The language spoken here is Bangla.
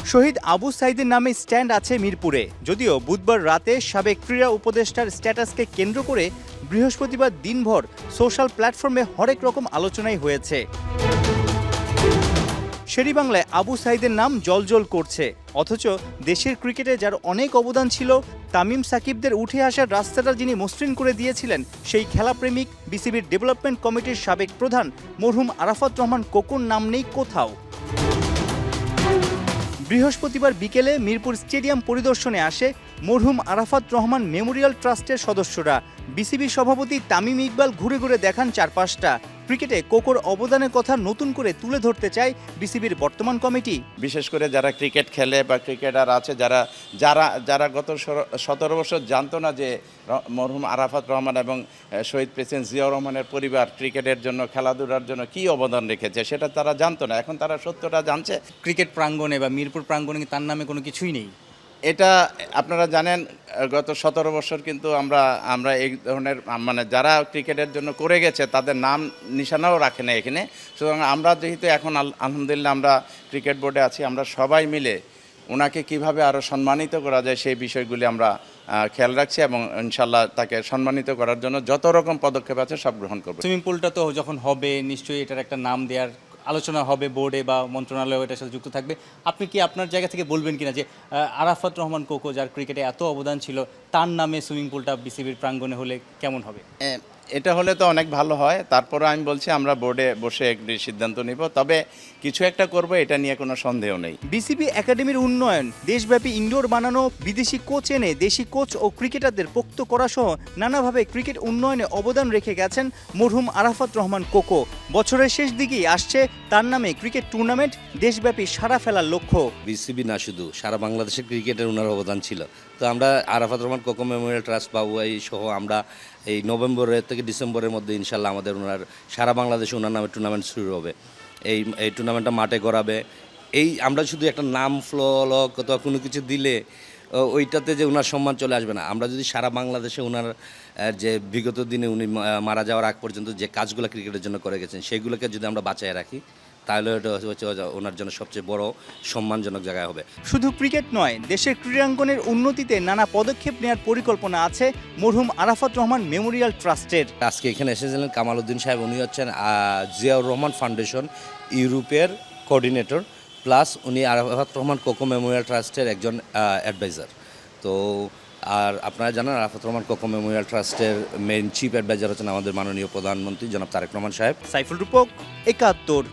শহীদ আবু সাইদের নামে স্ট্যান্ড আছে মিরপুরে, যদিও বুধবার রাতে সাবেক ক্রীড়া উপদেষ্টার স্ট্যাটাসকে কেন্দ্র করে বৃহস্পতিবার দিনভর সোশ্যাল প্ল্যাটফর্মে হরেক রকম আলোচনাই হয়েছে। শেরেবাংলায় আবু সাইদের নাম জলজল করছে, অথচ দেশের ক্রিকেটে যার অনেক অবদান ছিল, তামিম সাকিবদের উঠে আসার রাস্তাটা যিনি মসৃণ করে দিয়েছিলেন, সেই খেলাপ্রেমিক বিসিবির ডেভেলপমেন্ট কমিটির সাবেক প্রধান মরহুম আরাফাত রহমান কোকোর নাম নেই কোথাও। বৃহস্পতিবার বিকেলে মিরপুর স্টেডিয়াম পরিদর্শনে আসে মরহুম আরাফাত রহমান মেমোরিয়াল ট্রাস্টের সদস্যরা। বিসিবি সভাপতি তামিম ইকবাল ঘুরে ঘুরে দেখান চারপাশটা। ক্রিকেটে কোকোর অবদানের কথা নতুন করে তুলে ধরতে চায় বিসিবির বর্তমান কমিটি। বিশেষ করে যারা ক্রিকেট খেলে বা ক্রিকেটার আছে, যারা যারা যারা গত 17 বছর জানতো না যে মরহুম আরাফাত রহমান এবং শহীদ প্রেসিডেন্ট জিয়াউর রহমানের পরিবার ক্রিকেটের জন্য, খেলাধুলার জন্য কী অবদান রেখেছে সেটা তারা জানতো না। এখন তারা সত্যটা জানছে। ক্রিকেট প্রাঙ্গণে বা মিরপুর প্রাঙ্গণে তার নামে কোনো কিছুই নেই। এটা আপনারা জানেন, গত 17 বছর কিন্তু আমরা এই ধরনের মানে যারা ক্রিকেটের জন্য করে গেছে তাদের নাম নিশানাও রাখে না এখানে। সুতরাং আমরা যেহেতু এখন আলহামদুলিল্লাহ আমরা ক্রিকেট বোর্ডে আছি, আমরা সবাই মিলে ওনাকে কিভাবে আরও সম্মানিত করা যায় সেই বিষয়গুলি আমরা খেয়াল রাখছি এবং ইনশাল্লাহ তাকে সম্মানিত করার জন্য যত রকম পদক্ষেপ আছে সব গ্রহণ করব। সুইমিং পুলটা তো যখন হবে নিশ্চয়ই এটার একটা নাম দেওয়ার আলোচনা হবে বোর্ডে বা মন্ত্রণালয় এটার সাথে যুক্ত থাকবে। আপনি কি আপনার জায়গা থেকে বলবেন কিনা যে আরাফাত রহমান কোকো যার ক্রিকেটে এত অবদান ছিল, তার নামে সুইমিং পুলটা বিসিবির প্রাঙ্গণে হলে কেমন হবে? এটা হলে তো অনেক ভালো হয়। তারপরে আমি বলছি আমরা বোর্ডে বসে একটি সিদ্ধান্ত নিব, তবে কিছু একটা করব, এটা নিয়ে কোনো সন্দেহ নেই। বিসিবি একাডেমির উন্নয়ন, দেশব্যাপী ইনডোর বানানো, বিদেশি কোচ এনে দেশি কোচ ও ক্রিকেটারদের পোক্ত করা সহ নানাভাবে ক্রিকেট উন্নয়নে অবদান রেখে গেছেন মরহুম আরাফাত রহমান কোকো। বছরের শেষ দিকেই আসছে তার নামে ক্রিকেট টুর্নামেন্ট, দেশব্যাপী সাড়া ফেলার লক্ষ্য। বিসিবি না, শুধু সারা বাংলাদেশের ক্রিকেটের ওনার অবদান ছিল। তো আমরা Arafat Rahman cocoa Memorial trust পাবো এই সহ আমরা এই নভেম্বরের থেকে ডিসেম্বরের মধ্যে ইনশাল্লাহ আমাদের ওনার সারা বাংলাদেশে ওনার নামে টুর্নামেন্ট শুরু হবে। এই টুর্নামেন্টটা মাঠে করাবে। এই আমরা শুধু একটা নাম ফলক অথবা কোনো কিছু দিলে ওইটাতে যে ওনার সম্মান চলে আসবে না। আমরা যদি সারা বাংলাদেশে ওনার যে বিগত দিনে উনি মারা যাওয়ার আগ পর্যন্ত যে কাজগুলো ক্রিকেটের জন্য করে গেছেন সেইগুলোকে যদি আমরা বাঁচায় রাখি, তাহলে এটা হচ্ছে ওনার জন্য সবচেয়ে বড় সম্মানজনক জায়গায় হবে। শুধু ক্রিকেট নয়, দেশের ক্রীড়াঙ্গনের উন্নতিতে নানা পদক্ষেপ নেওয়ার পরিকল্পনা আছে মরহুম আরাফাত রহমান মেমোরিয়াল ট্রাস্টের। আজকে এখানে এসেছিলেন কামাল উদ্দিন সাহেব, উনি হচ্ছেন জিয়াউর রহমান ফাউন্ডেশন ইউরোপের কোঅর্ডিনেটর, প্লাস উনি আরাফাত রহমান কোকো মেমোরিয়াল ট্রাস্টের একজন অ্যাডভাইজার। তো আর আপনারা জানেন আরাফাত রহমান কোকো মেমোরিয়াল ট্রাস্টের মেইন চিফ অ্যাডভাইজার হচ্ছেন আমাদের মাননীয় প্রধানমন্ত্রী জনাব তারেক রহমান সাহেব। সাইফুল রূপক, ৭১।